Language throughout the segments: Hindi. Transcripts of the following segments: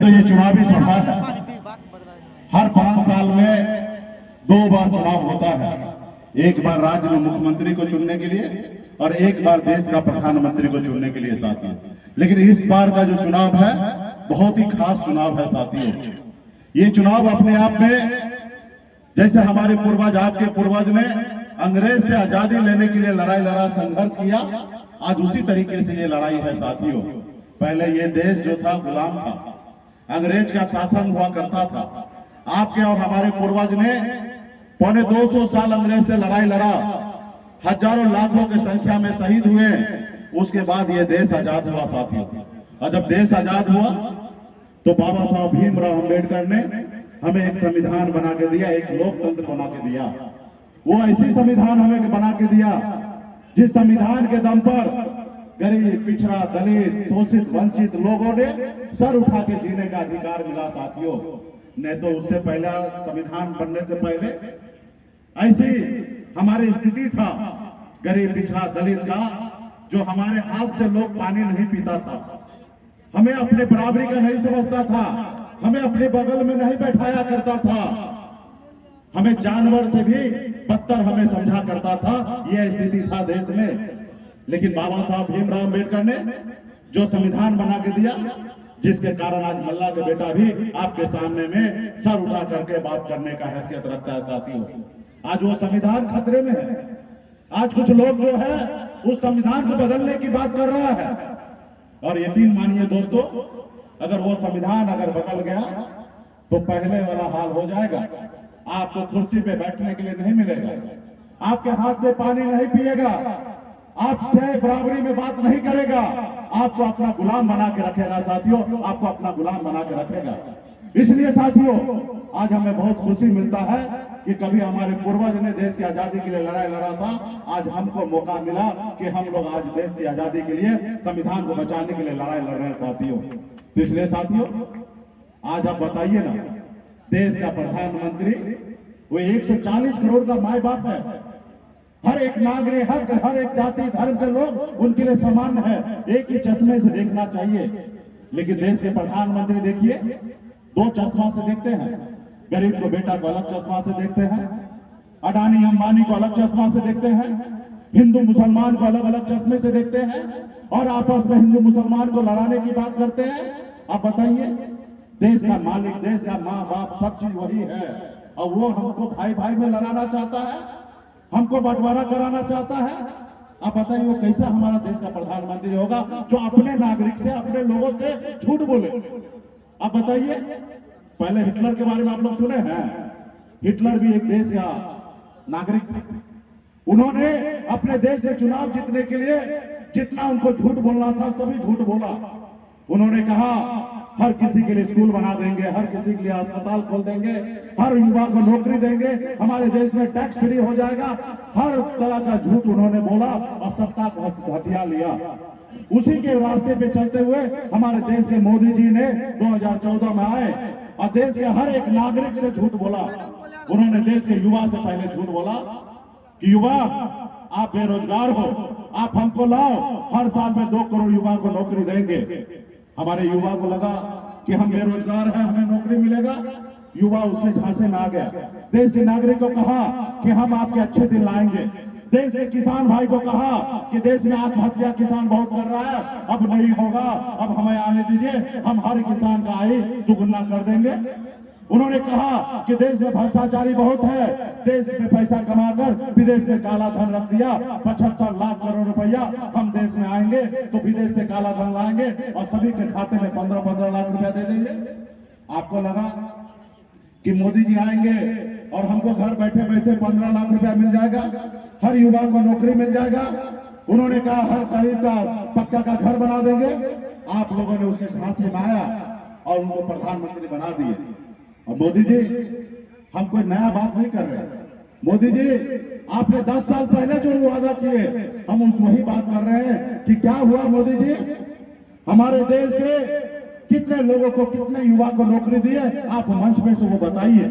तो ये चुनावी सभा है। हर 5 साल में 2 बार चुनाव होता है, एक बार राज्य में मुख्यमंत्री को चुनने के लिए और एक बार देश का प्रधानमंत्री को चुनने के लिए साथियों। लेकिन इस बार का जो चुनाव है बहुत ही खास चुनाव है साथियों। ये चुनाव अपने आप में, जैसे हमारे पूर्वज, आपके पूर्वज ने अंग्रेज से आजादी लेने के लिए लड़ाई लड़ा, संघर्ष किया, आज उसी तरीके से ये लड़ाई है साथियों। पहले ये देश जो था गुलाम था, अंग्रेज का शासन हुआ करता था। आपके और हमारे पूर्वज ने 250 साल अंग्रेज से लड़ाई लड़ा, हजारों लाखों की संख्या में शहीद हुए। उसके बाद ये देश आजाद हुआ साथियों। और जब देश आजाद हुआ तो बाबा साहब भीमराव अंबेडकर ने हमें एक संविधान बना के दिया, एक लोकतंत्र बना के दिया। वो ऐसी संविधान हमें बना के दिया जिस संविधान के दम पर गरीब, पिछड़ा, दलित, शोषित, वंचित लोगों ने सर उठा के जीने का अधिकार मिला साथियों। नहीं तो उससे पहला संविधान बनने से पहले ऐसी हमारी स्थिति था, गरीब, पिछड़ा, दलित का, जो हमारे हाथ से लोग पानी नहीं पीता था, हमें अपने बराबरी का नहीं समझता था, हमें अपने बगल में नहीं बैठाया करता था, हमें जानवर से भी बदतर हमें समझा करता था। यह स्थिति था देश में। लेकिन बाबा साहब भीमराव अंबेडकर ने जो संविधान बना के दिया, जिसके कारण आज मल्ला के बेटा भी आपके सामने में सर उठा करके बात करने का हैसियत रखता है साथियों। आज वो संविधान खतरे में है। आज कुछ लोग जो है उस संविधान को बदलने की बात कर रहा है। और यकीन मानिए दोस्तों, अगर वो संविधान अगर बदल गया तो पहले वाला हाल हो जाएगा। आपको कुर्सी पे बैठने के लिए नहीं मिलेगा, आपके हाथ से पानी नहीं पिएगा, आपसे बराबरी में बात नहीं करेगा, आपको अपना गुलाम बना के रखेगा साथियों, आपको अपना गुलाम बना के रखेगा। इसलिए साथियों, आज हमें बहुत खुशी मिलता है कि कभी हमारे पूर्वज ने देश की आजादी के लिए लड़ाई लड़ा था, आज हमको मौका मिला कि हम लोग आज देश की आजादी के लिए, संविधान को बचाने के लिए लड़ाई लड़ रहे हैं साथियों। तो इसलिए साथियों, आज आप बताइए ना, देश का प्रधानमंत्री वो 140 करोड़ का माई बाप है। हर एक नागरिक, हर एक जाति धर्म के लोग उनके लिए समान है, एक ही चश्मे से देखना चाहिए। लेकिन देश के प्रधानमंत्री देखिए, 2 चश्मा से देखते हैं। गरीब को, बेटा को अलग चश्मा से देखते हैं, अडानी अंबानी को अलग चश्मा से देखते हैं, हिंदू मुसलमान को अलग अलग चश्मे से देखते हैं, और आपस में हिंदू मुसलमान को लड़ाने की बात करते हैं। आप बताइए, देश का मालिक, देश का माँ बाप, सब चीज वही है, और वो हमको भाई भाई में लड़ाना चाहता है, हमको बंटवारा कराना चाहता है। आप बताइए, वो कैसा हमारा देश का प्रधानमंत्री होगा जो अपने नागरिक से, अपने लोगों से झूठ बोले? आप बताइए, पहले हिटलर के बारे में आप लोग सुने हैं? हिटलर भी एक देश का नागरिक था। उन्होंने अपने देश में चुनाव जीतने के लिए जितना उनको झूठ बोलना था सभी झूठ बोला। उन्होंने कहा हर किसी के लिए स्कूल बना देंगे, हर किसी के लिए अस्पताल खोल देंगे, हर युवा को नौकरी देंगे, हमारे देश में टैक्स फ्री हो जाएगा। हर तरह का झूठ उन्होंने बोला और सत्ता को हथिया लिया। उसी के रास्ते पे चलते हुए हमारे देश के मोदी जी ने 2014 में आए और देश के हर एक नागरिक से झूठ बोला। उन्होंने देश के युवा से पहले झूठ बोला कि युवा, आप बेरोजगार हो, आप हमको लाओ, हर साल में 2 करोड़ युवा को नौकरी देंगे। हमारे युवा को लगा कि हम बेरोजगार हैं, हमें नौकरी मिलेगा। युवा उसके झांसे में आ गया। देश के नागरिक को कहा कि हम आपके अच्छे दिन लाएंगे। देश के किसान भाई को कहा कि देश में आत्महत्या किसान बहुत कर रहा है, अब नहीं होगा, अब हमें आने दीजिए, हम हर किसान का आय दुगुना कर देंगे। उन्होंने कहा कि देश में भ्रष्टाचारी बहुत है, देश में पैसा कमाकर विदेश में काला धन रख दिया, 75 लाख करोड़ रुपया हम देश में आएंगे तो विदेश से काला धन लाएंगे और सभी के खाते में 15-15 लाख रुपया दे देंगे। आपको लगा कि मोदी जी आएंगे और हमको घर बैठे बैठे 15 लाख रुपया मिल जाएगा, हर युवा को नौकरी मिल जाएगा। उन्होंने कहा हर गरीब का पक्का का घर बना देंगे। आप लोगों ने उसके झांसे में आया और उनको प्रधानमंत्री बना दिए। और मोदी जी, हम कोई नया बात नहीं कर रहे। मोदी जी, आपने 10 साल पहले जो वादा किए, हम उस वही बात कर रहे हैं कि क्या हुआ। मोदी जी, हमारे देश के कितने लोगों को, कितने युवा को नौकरी दिए, आप मंच में से वो बताइए।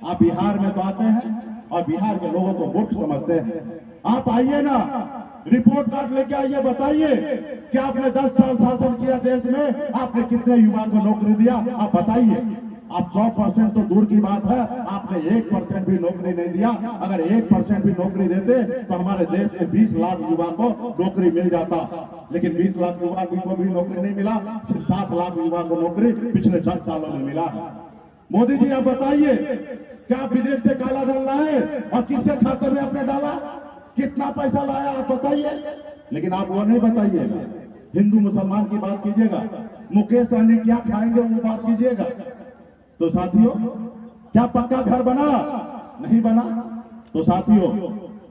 आप बिहार में तो आते हैं और बिहार के लोगों को मूर्ख समझते हैं। आप आइए ना, रिपोर्ट कार्ड लेके आइए, बताइए कि आपने 10 साल शासन किया देश में, आपने कितने युवा को नौकरी दिया, आप बताइए। आप 100% तो दूर की बात है, आपने 1% भी नौकरी नहीं दिया। अगर 1% भी नौकरी देते तो हमारे देश में 20 लाख युवा को नौकरी मिल जाता, लेकिन 20 लाख युवा को भी नौकरी नहीं मिला, सिर्फ 7 लाख युवा को नौकरी पिछले 10 सालों में मिला है। मोदी जी आप बताइए, क्या आप विदेश से काला धन लाए और किसके खाते में आपने डाला, कितना पैसा लाया आप बताइए। लेकिन आप वो नहीं बताइएगा, हिंदू मुसलमान की बात कीजिएगा, मुकेश सहनी क्या खाएंगे वो बात कीजिएगा। तो साथियों, क्या पक्का घर बना? नहीं बना। तो साथियों,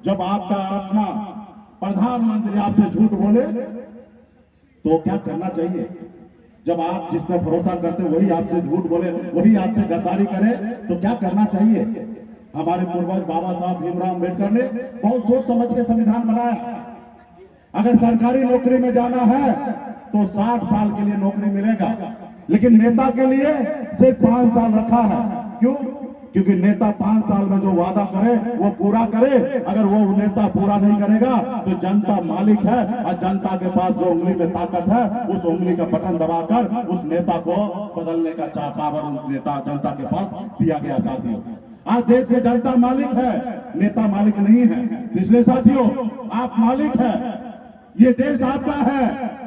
जब आपका अपना प्रधानमंत्री आपसे झूठ बोले तो क्या करना चाहिए? जब आप जिस पर भरोसा करते वही आपसे झूठ बोले, वही आपसे गद्दारी करे, तो क्या करना चाहिए? हमारे पूर्वज बाबा साहब भीमराव अम्बेडकर ने बहुत सोच समझ के संविधान बनाया। अगर सरकारी नौकरी में जाना है तो 60 साल के लिए नौकरी मिलेगा, लेकिन नेता के लिए सिर्फ 5 साल रखा है। क्यों? क्योंकि नेता 5 साल में जो वादा करे वो पूरा करे। अगर वो नेता पूरा नहीं करेगा तो जनता मालिक है, और जनता के पास जो उंगली में ताकत है उस उंगली का बटन दबाकर उस नेता को बदलने का पावर नेता जनता के पास दिया गया। साथियों, आज देश के जनता मालिक है, नेता मालिक नहीं है। इसलिए साथियों, आप मालिक है, ये देश आपका है,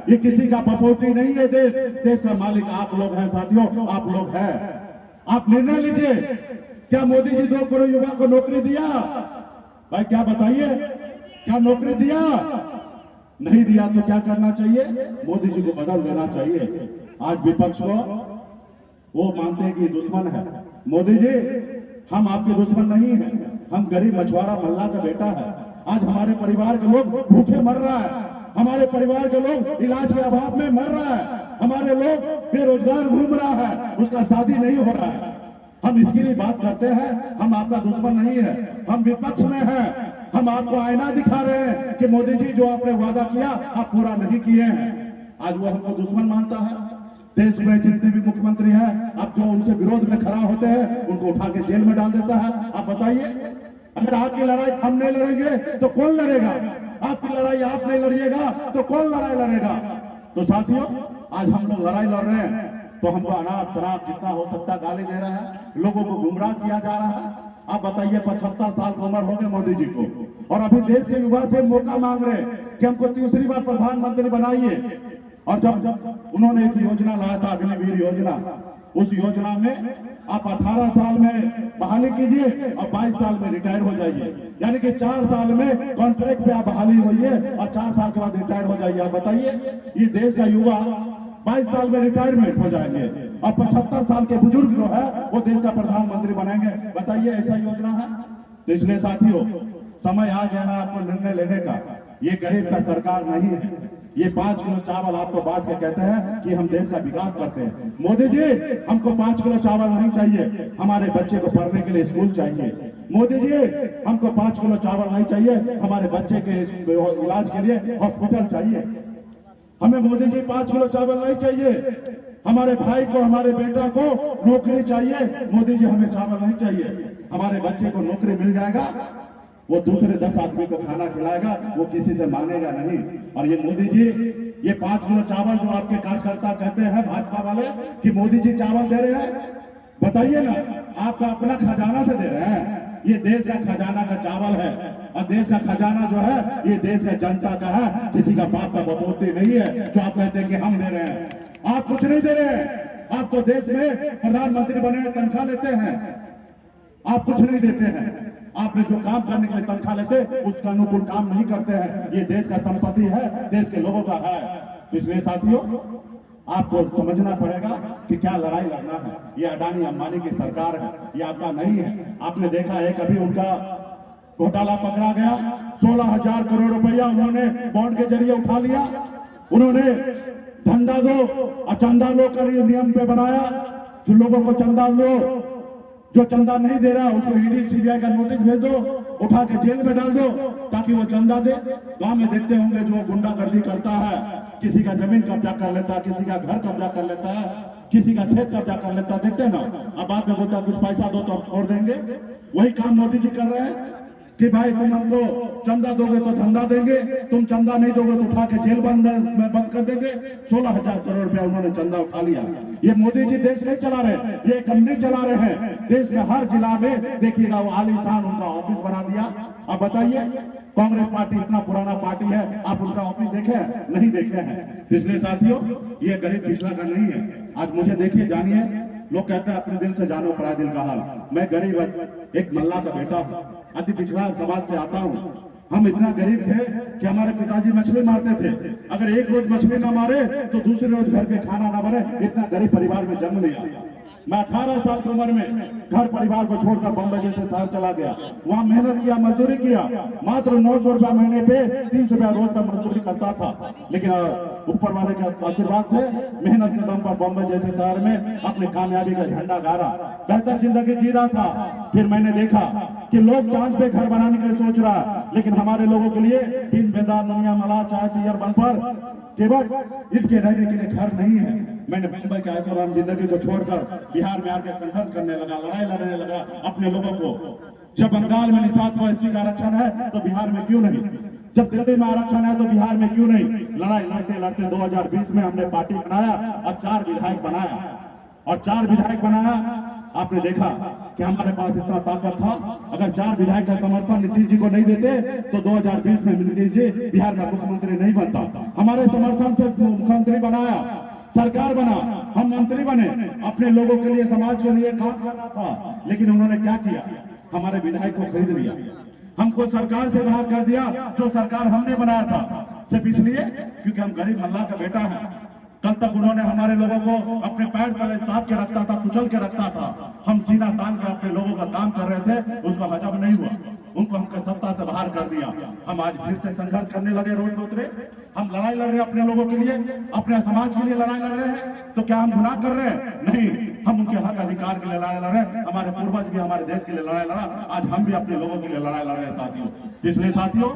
ये किसी का प्रॉपर्टी नहीं है। देश का मालिक आप लोग हैं। साथियों, आप लोग हैं। आप निर्णय लीजिए, क्या मोदी जी 2 करोड़ युवा को नौकरी दिया? भाई क्या बताइए, क्या नौकरी दिया? नहीं दिया तो क्या करना चाहिए? मोदी जी को बदल देना चाहिए। आज विपक्ष को वो मानते हैं कि दुश्मन है। मोदी जी, हम आपके दुश्मन नहीं है, हम गरीब मछुआरा मल्ला का बेटा है। आज हमारे परिवार के लोग भूखे मर रहा है, हमारे परिवार के लोग इलाज के अभाव में मर रहा है, हमारे लोग बेरोजगार घूम रहा है, उसका शादी नहीं हो रहा है। हम इसके लिए बात करते हैं, हम आपका दुश्मन नहीं है, हम विपक्ष में हैं। हम आपको आईना दिखा रहे हैं कि मोदी जी जो आपने वादा किया आप पूरा नहीं किए हैं। आज वो हमको दुश्मन मानता है। देश में जितने भी मुख्यमंत्री हैं, अब जो उनसे विरोध में खड़ा होते हैं उनको उठा के जेल में डाल देता है। आप बताइए, अगर आपकी लड़ाई हम नहीं लड़ेंगे तो कौन लड़ेगा? आपकी लड़ाई आप नहीं लड़िएगा तो कौन लड़ाई लड़ेगा? तो साथियों, आज हम लोग लड़ाई लड़ रहे हैं तो हमको अनाप शराब जितना हो सकता गाली दे रहे हैं, लोगों को गुमराह किया जा रहा है। आप बताइए, 75 साल की उम्र हो गई मोदी जी को, और अभी देश के युवा से मौका मांग रहे हैं कि हमको तीसरी बार प्रधानमंत्री बनाइए। और जब उन्होंने एक योजना लाया था, अग्निवीर योजना, उस योजना में आप 18 साल में बहाली कीजिए और 22 साल में रिटायर हो जाइए, यानी कि 4 साल में कॉन्ट्रैक्ट पे आप बहाली होइए और 4 साल के बाद रिटायर हो जाइए। आप बताइए, ये देश का युवा 22 साल में रिटायरमेंट हो जाएंगे और 75 साल के बुजुर्ग जो है वो देश का प्रधानमंत्री बनेंगे। बताइए, ऐसा योजना है? तो इसलिए साथियों, समय आ गया है आपको निर्णय लेने का। ये गरीब का सरकार नहीं है। ये 5 किलो चावल आपको बांट के कहते हैं कि हम देश का विकास करते हैं। मोदी जी, हमको 5 किलो चावल नहीं चाहिए, हमारे बच्चे को पढ़ने के लिए स्कूल चाहिए। मोदी जी, हमको 5 किलो चावल नहीं चाहिए, हमारे बच्चे के इलाज के लिए हॉस्पिटल चाहिए। हमें मोदी जी 5 किलो चावल नहीं चाहिए, हमारे भाई को, हमारे बेटा को नौकरी चाहिए। मोदी जी, हमें चावल नहीं चाहिए, हमारे बच्चे को नौकरी मिल जाएगा, वो दूसरे 10 आदमी को खाना खिलाएगा, वो किसी से मांगेगा नहीं। और ये मोदी जी, ये 5 किलो चावल जो आपके कार्यकर्ता कहते हैं भाजपा वाले कि मोदी जी चावल दे रहे हैं, बताइए ना, आपका अपना खजाना से दे रहे हैं? ये देश का खजाना का चावल है, और देश का खजाना जो है ये देश का जनता का है, किसी का बाप का बपोती नहीं है जो आप कहते हैं कि हम दे रहे हैं। आप कुछ नहीं दे रहे हैं। आप तो देश में प्रधानमंत्री बने हैं, तनख्वाह लेते हैं, आप कुछ नहीं देते हैं। आपने जो काम करने के लिए तनख्वाह लेते उसका अनुकूल काम नहीं करते हैं। ये देश का संपत्ति है, देश के लोगों का है। तो इसलिए साथियों, आपको समझना पड़ेगा कि क्या लड़ाई लड़ना है। ये अडानी अंबानी की सरकार है, ये आपका नहीं है। आपने देखा है कभी उनका घोटाला पकड़ा गया, 16,000 करोड़ रुपया उन्होंने बॉन्ड के जरिए उठा लिया। उन्होंने धंधा दो और चंदा लो कर नियम पे बनाया, जो लोगों को चंदा दो, जो चंदा नहीं दे रहा उसको ईडी सीबीआई का नोटिस भेज दो, उठा के जेल में डाल दो ताकि वो चंदा दे। गांव में देखते होंगे जो गुंडागर्दी करता है, किसी का जमीन कब्जा कर लेता है, किसी का घर कब्जा कर लेता है, किसी का खेत कब्जा कर लेता है, देखते ना। अब बाद में बोलता कुछ पैसा दो तो हम छोड़ देंगे। वही काम मोदी जी कर रहे हैं। कि भाई तुम हमको चंदा दोगे तो धंधा देंगे, तुम चंदा नहीं दोगे तो उठा के जेल बंद कर देंगे। 16,000 करोड़ रुपया उन्होंने चंदा उठा लिया। ये मोदी जी देश नहीं चला रहे, ये कंपनी चला रहे हैं। देश में हर जिला में देखिएगा वो आलीशान उनका ऑफिस बना दिया। अब बताइए, कांग्रेस पार्टी इतना पुराना पार्टी है, आप उनका ऑफिस देखे हैं? नहीं देखे हैं। इसलिए साथियों, ये गरीब पिछड़ा का नहीं है। आज मुझे देखिए, जानिए, लोग कहते हैं अपने दिल से जानो पराया दिल का हाल। मैं गरीब एक मल्ला का बेटा हूँ, अति पिछड़ा समाज से आता हूँ। हम इतना गरीब थे कि हमारे पिताजी मछली मारते थे, अगर एक रोज मछली ना मारे तो दूसरे रोज घर पे खाना ना बने। इतना गरीब परिवार में जन्म लिया। मैं 18 साल की उम्र में घर परिवार को छोड़कर बम्बई जैसे शहर चला गया। वहां मेहनत किया, मजदूरी किया। मात्र 900 रुपया महीने पे 30 रुपया रोज पर मजदूरी करता था। लेकिन ऊपर वाले के आशीर्वाद से मेहनत के दम पर बम्बई जैसे शहर में अपनी कामयाबी का झंडा गाड़ा, बेहतर जिंदगी जी रहा था। फिर मैंने देखा कि लोग चांद पे घर बनाने के लिए सोच रहा है, लेकिन हमारे लोगों के लिए बिन बेदार ननिया मला चाय पियर बन पर केवल इनके रहने के लिए घर नहीं है। मैंने मुंबई के ऐशोआराम जिंदगी को छोड़कर बिहार में आकर संघर्ष करने लगा, लड़ाई लड़ने लगा अपने लोगों को। जब बंगाल में निषाद को एससी का आरक्षण है तो बिहार में क्यों नहीं? जब दिल्ली में आरक्षण है तो बिहार में क्यों नहीं? लड़ाई लड़ते लड़ते 2020 में हमने पार्टी बनाया और 4 विधायक बनाया। और 4 विधायक बनाया, आपने देखा कि हमारे पास इतना ताकत था। अगर 4 विधायक का समर्थन नीतीश जी को नहीं देते तो 2020 में नीतीश जी बिहार में मुख्यमंत्री नहीं बनता। हमारे समर्थन से मुख्यमंत्री बनाया, सरकार बना, हम मंत्री बने, अपने लोगों के लिए, समाज के लिए काम करना था। लेकिन उन्होंने क्या किया? हमारे विधायक को खरीद लिया, हमको सरकार से बाहर कर दिया, जो सरकार हमने बनाया था। सिर्फ इसलिए क्योंकि हम गरीब मल्ला का बेटा है। कल तक उन्होंने हमारे लोगों को अपने पैर तले ताप के रखता था, कुचल के रखता था। हम सीना तान के अपने लोगों का काम कर रहे थे, उसको हजम नहीं हुआ, उनको हमको सत्ता से बाहर कर दिया। हम आज फिर से संघर्ष करने लगे, रोड पे उतरे। हम लड़ाई लड़ रहे हैं अपने लोगों के लिए, अपने समाज के लिए लड़ाई लड़ रहे हैं। तो क्या हम गुनाह कर रहे हैं? नहीं, हम उनके हक अधिकार के लिए लड़ाई लड़ रहे हैं। हमारे पूर्वज भी हमारे देश के लिए लड़ाई लड़ा, आज हम भी अपने लोगों के लिए लड़ाई लड़ रहे हैं साथियों। इसलिए साथियों,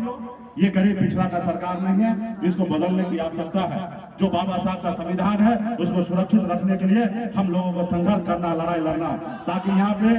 ये गरीब पिछड़ा का सरकार नहीं है, इसको बदलने की आवश्यकता है। जो बाबा साहब का संविधान है उसको सुरक्षित रखने के लिए हम लोगों को संघर्ष करना, लड़ाई लड़ना, ताकि यहाँ पे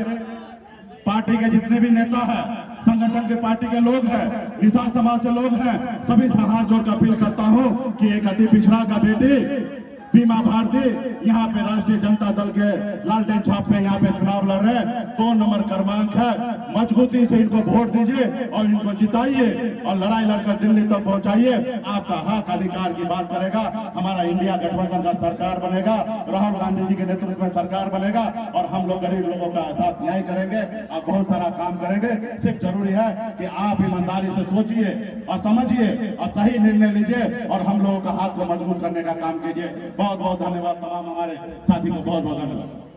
पार्टी के जितने भी नेता हैं, संगठन के पार्टी के लोग हैं, निषाद समाज से लोग हैं, सभी से हाथ जोड़कर अपील करता हूँ कि एक अति पिछड़ा का बेटी बीमा भारती यहाँ पे राष्ट्रीय जनता दल के लालटेन छाप पे यहाँ पे चुनाव लड़ रहे हैं। 2 नंबर क्रमांक है, मजबूती से इनको वोट दीजिए और इनको जिताइए और लड़ाई लड़कर दिल्ली तक पहुंचाइए। आपका हक अधिकार की बात करेगा, हमारा इंडिया गठबंधन का सरकार बनेगा, राहुल गांधी जी के नेतृत्व में सरकार बनेगा और हम लोग गरीब लोगों का साथ न्याय करेंगे और बहुत सारा काम करेंगे। सिर्फ जरूरी है कि आप ईमानदारी से सोचिए और समझिए और सही निर्णय लीजिए और हम लोगों का हाथ को मजबूत करने का काम कीजिए। बहुत बहुत धन्यवाद। तमाम हमारे साथी को बहुत बहुत धन्यवाद।